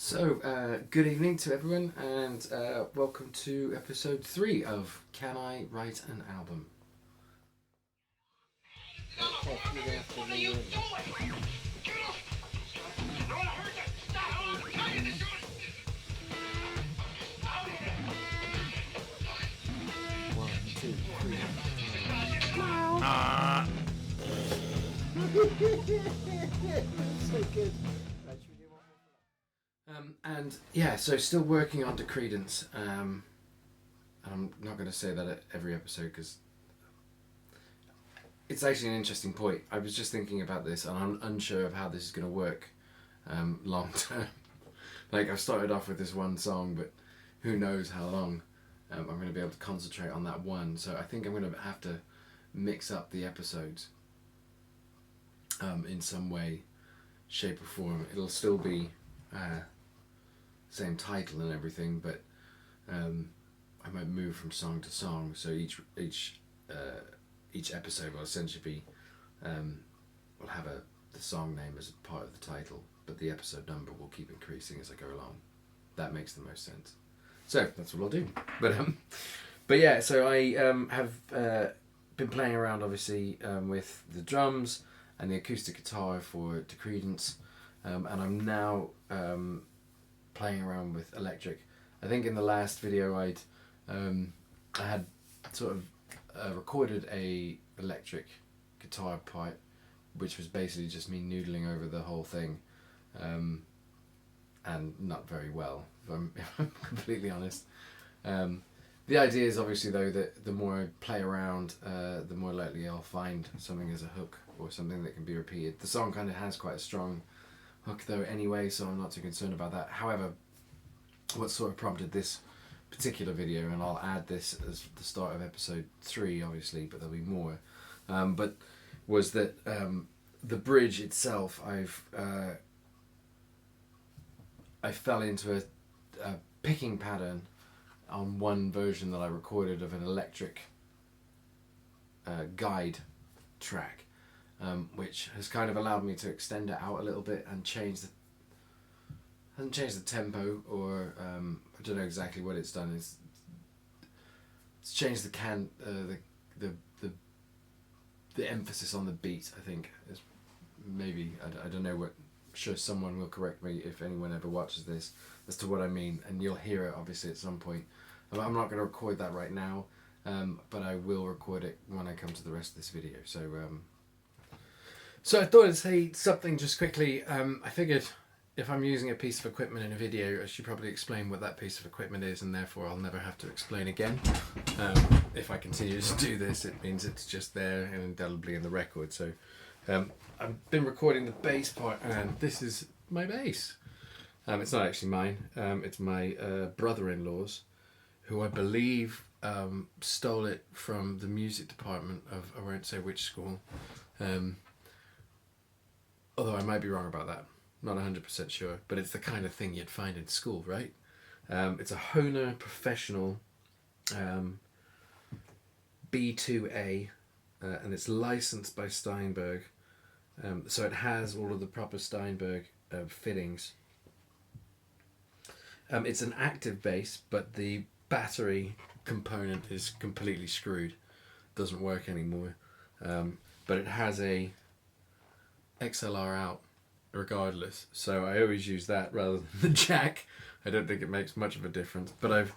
Good evening to everyone, and welcome to episode 3 of Can I Write an Album? What are you doing? Get off! I want to hurt you! Stop! I want to tell you to shoot! Out here! 1, 2, 3. So good. So still working on Decreedance. I'm not going to say that at every episode because it's actually an interesting point. I was just thinking about this and I'm unsure of how this is going to work long term. Like, I've started off with this one song, but who knows how long I'm going to be able to concentrate on that one. So I think I'm going to have to mix up the episodes in some way, shape or form. It'll still be same title and everything, but I might move from song to song. So each episode will essentially be will have the song name as a part of the title, but the episode number will keep increasing as I go along. That makes the most sense. So that's what I'll do. But yeah. So I have been playing around, obviously, with the drums and the acoustic guitar for Decreedance, and I'm now playing around with electric. I think in the last video I had sort of recorded a electric guitar part, which was basically just me noodling over the whole thing, and not very well, if I'm completely honest. The idea is obviously, though, that the more I play around, the more likely I'll find something as a hook or something that can be repeated. The song kind of has quite a strong hook though anyway, so I'm not too concerned about that. However, what sort of prompted this particular video, and I'll add this as the start of episode 3 obviously, but there'll be more, but was that the bridge itself, I fell into a picking pattern on one version that I recorded of an electric guide track, which has kind of allowed me to extend it out a little bit and hasn't changed the tempo, or I don't know exactly what it's done. It's changed the emphasis on the beat, I think. Is maybe, I don't know what. I'm sure someone will correct me if anyone ever watches this as to what I mean, and you'll hear it obviously at some point. I'm not going to record that right now, but I will record it when I come to the rest of this video. So I thought I'd say something just quickly. I figured if I'm using a piece of equipment in a video, I should probably explain what that piece of equipment is, and therefore I'll never have to explain again. If I continue to do this, it means it's just there and indelibly in the record. So I've been recording the bass part, and this is my bass. It's not actually mine. It's my brother-in-law's, who I believe stole it from the music department of, I won't say which school. Although I might be wrong about that. Not 100% sure. But it's the kind of thing you'd find in school, right? It's a Hohner Professional B2A, and it's licensed by Steinberg. So it has all of the proper Steinberg fittings. It's an active bass, but the battery component is completely screwed. Doesn't work anymore. But it has a XLR out regardless, so I always use that rather than the jack. I don't think it makes much of a difference, but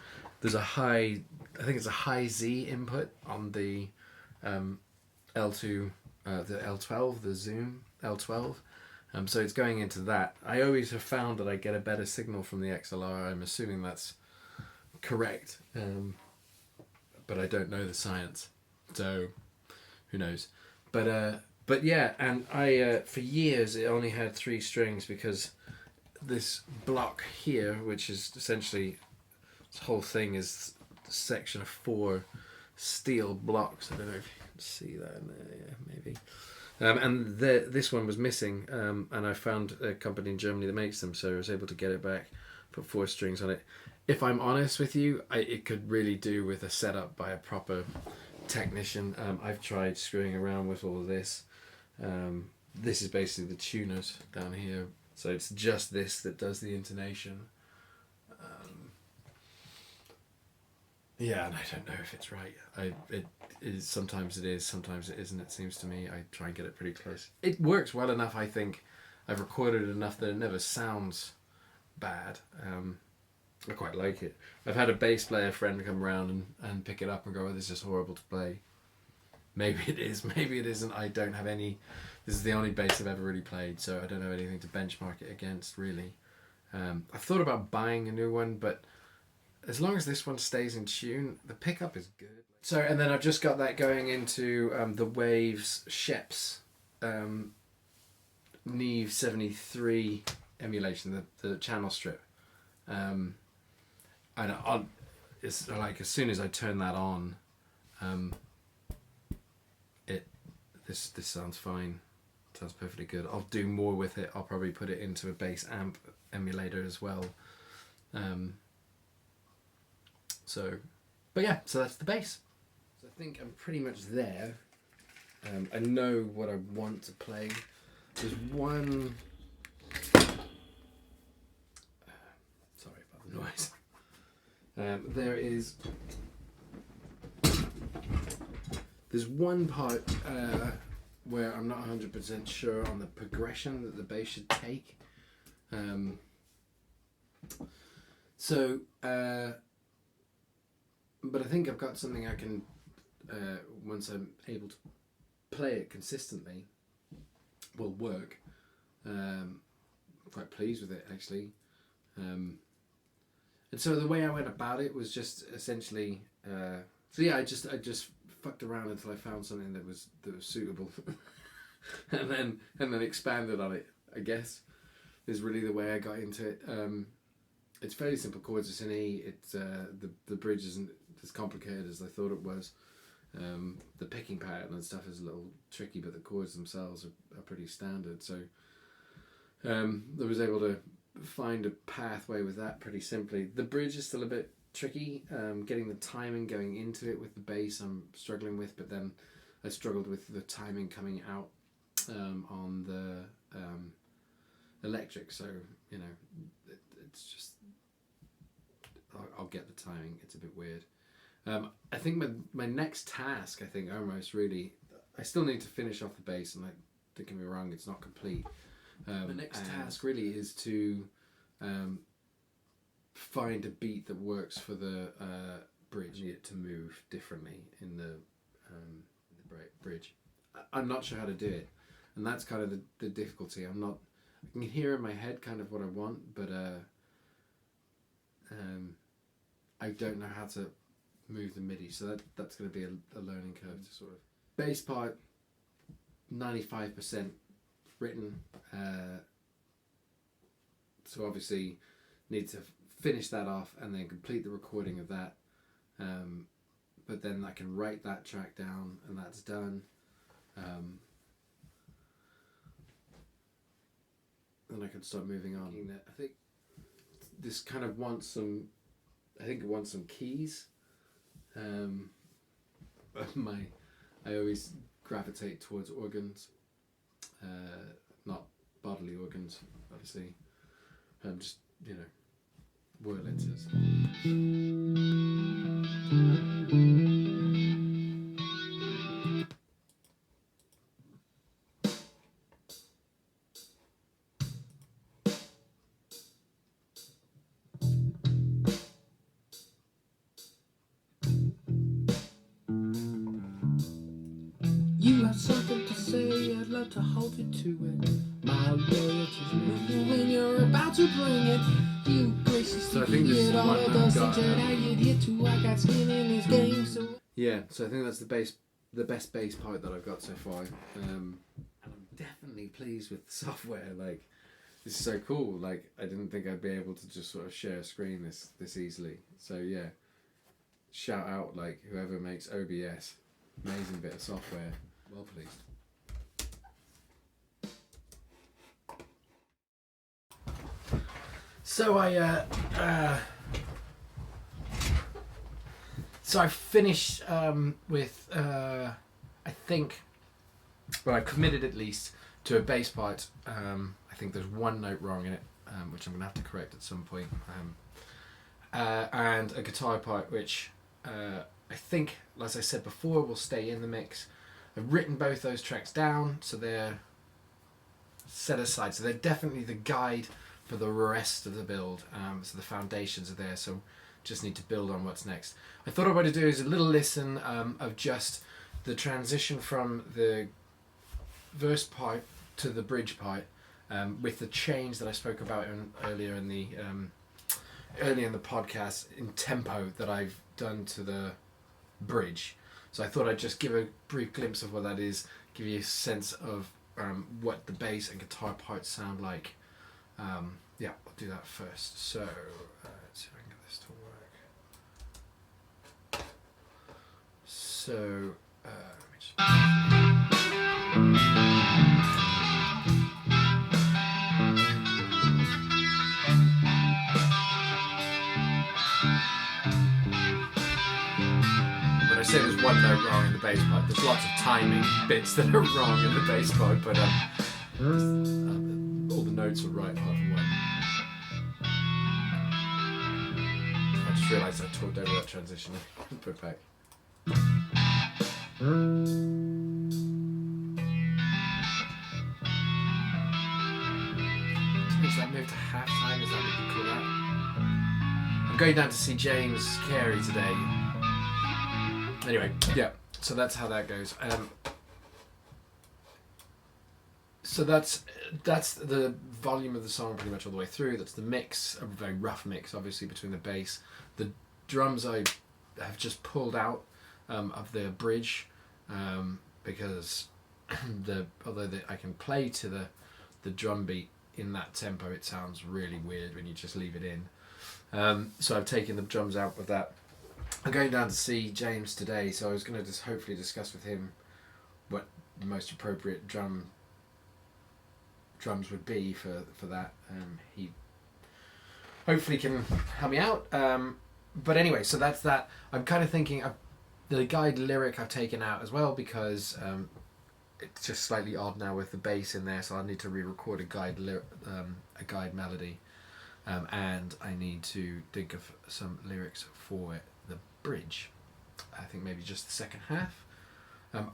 there's a high, I think it's a high Z input on the L2, the L12, the Zoom L12, so it's going into that. I always have found that I get a better signal from the XLR. I'm assuming that's correct, but I don't know the science, so who knows. But yeah, and I for years it only had 3 strings, because this block here, which is essentially, this whole thing is a section of 4 steel blocks. I don't know if you can see that in there, yeah, maybe. And this one was missing, and I found a company in Germany that makes them, so I was able to get it back, put 4 strings on it. If I'm honest with you, it could really do with a setup by a proper technician. I've tried screwing around with all of this. This is basically the tuners down here So it's just this that does the intonation. Yeah, and I don't know if it's right. It is, sometimes it is, sometimes it isn't. It seems to me. I try and get it pretty close. It works well enough. I think I've recorded it enough that it never sounds bad. I quite like it. I've had a bass player friend come around and pick it up and go, "Oh, this is horrible to play." Maybe it is, maybe it isn't. I don't have any. This is the only bass I've ever really played, so I don't have anything to benchmark it against, really. I've thought about buying a new one, but as long as this one stays in tune, the pickup is good. So, and then I've just got that going into the Waves Sheps Neve 73 emulation, the channel strip. And it's like as soon as I turn that on, this sounds fine. Sounds perfectly good. I'll do more with it. I'll probably put it into a bass amp emulator as well. But yeah, so that's the bass. So I think I'm pretty much there. I know what I want to play. There's one. Sorry about the noise. There's one part where I'm not 100% sure on the progression that the bass should take. But I think I've got something I can, once I'm able to play it consistently, will work. I'm quite pleased with it, actually. And so the way I went about it was just essentially, I just fucked around until I found something that was suitable, and then expanded on it, I guess, is really the way I got into it. It's fairly simple chords. It's an E. It's the bridge isn't as complicated as I thought it was. The picking pattern and stuff is a little tricky, but the chords themselves are pretty standard. So I was able to find a pathway with that pretty simply. The bridge is still a bit tricky. Getting the timing going into it with the bass I'm struggling with, but then I struggled with the timing coming out on the electric. So it's just I'll get the timing. It's a bit weird. I think my next task, I think almost really, I still need to finish off the bass, and don't get me wrong, it's not complete. The next task really is to find a beat that works for the bridge, it to move differently in the bridge. I'm not sure how to do it, and that's kind of the difficulty. I can hear in my head kind of what I want, but I don't know how to move the MIDI, so that's going to be a learning curve to sort of. Bass part, 95% written, so obviously need to finish that off and then complete the recording of that, but then I can write that track down and that's done. Then I can start moving on. I think this kind of wants some, it wants some keys. I always gravitate towards organs, not bodily organs, obviously. Just Wurlitzers. You have something to say, I'd love to hold you to it. My loyalty's moving when you're about to bring it. You graciously forget all of those things that I adhere to. I got skin in this game, so yeah. So I think that's the best bass part that I've got so far. And I'm definitely pleased with the software. Like, this is so cool. Like, I didn't think I'd be able to just sort of share a screen this easily. So yeah, shout out like whoever makes OBS. Amazing bit of software. Well pleased. So I finished with I think, well, I committed at least to a bass part, I think there's one note wrong in it, which I'm going to have to correct at some point. And a guitar part, which I think, as I said before, will stay in the mix. I've written both those tracks down, so they're set aside. So they're definitely the guide for the rest of the build. So the foundations are there, so just need to build on what's next. I thought what I'd do is a little listen of just the transition from the verse part to the bridge part, with the change that I spoke about earlier in the podcast in tempo that I've done to the bridge. So I thought I'd just give a brief glimpse of what that is, give you a sense of what the bass and guitar parts sound like. Yeah, I'll do that first. So let's see if I can get this to work. So let me just... When I say there's one note wrong in the bass part, there's lots of timing bits that are wrong in the bass part, but all the notes are right apart from one. I just realised I talked over that transition. Put it back. Is that moved to halftime? Is that what you call that? I'm going down to see James Carey today. Anyway, yeah, so that's how that goes. So that's the volume of the song pretty much all the way through. That's the mix, a very rough mix, obviously, between the bass. The drums I have just pulled out of the bridge because although I can play to the drum beat in that tempo, it sounds really weird when you just leave it in. So I've taken the drums out with that. I'm going down to see James today, so I was going to just hopefully discuss with him what the most appropriate drums would be for that. He hopefully can help me out. But anyway, so that's that. I'm kind of thinking the guide lyric I've taken out as well because it's just slightly odd now with the bass in there, so I need to re-record a guide melody, and I need to think of some lyrics for the bridge. I think maybe just the second half.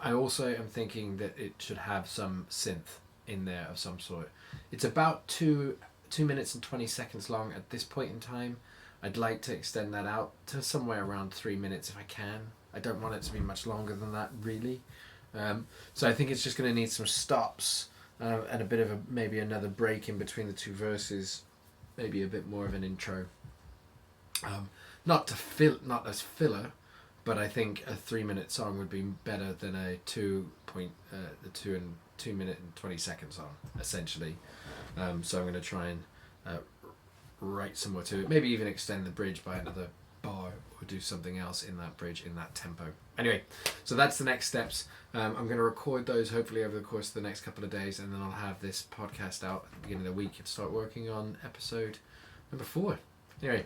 I also am thinking that it should have some synth in there of some sort. It's about 2 minutes and 20 seconds long at this point in time. I'd like to extend that out to somewhere around 3 minutes if I can. I don't want it to be much longer than that, really. So I think it's just going to need some stops and a bit of maybe another break in between the two verses, maybe a bit more of an intro. Not as filler, but I think a 3-minute song would be better than a 2 minute and 20 second song, essentially. So I'm going to try and write some more to it, maybe even extend the bridge by another bar or do something else in that bridge in that tempo. Anyway, so that's the next steps. I'm going to record those hopefully over the course of the next couple of days, and then I'll have this podcast out at the beginning of the week and start working on episode number 4. Anyway,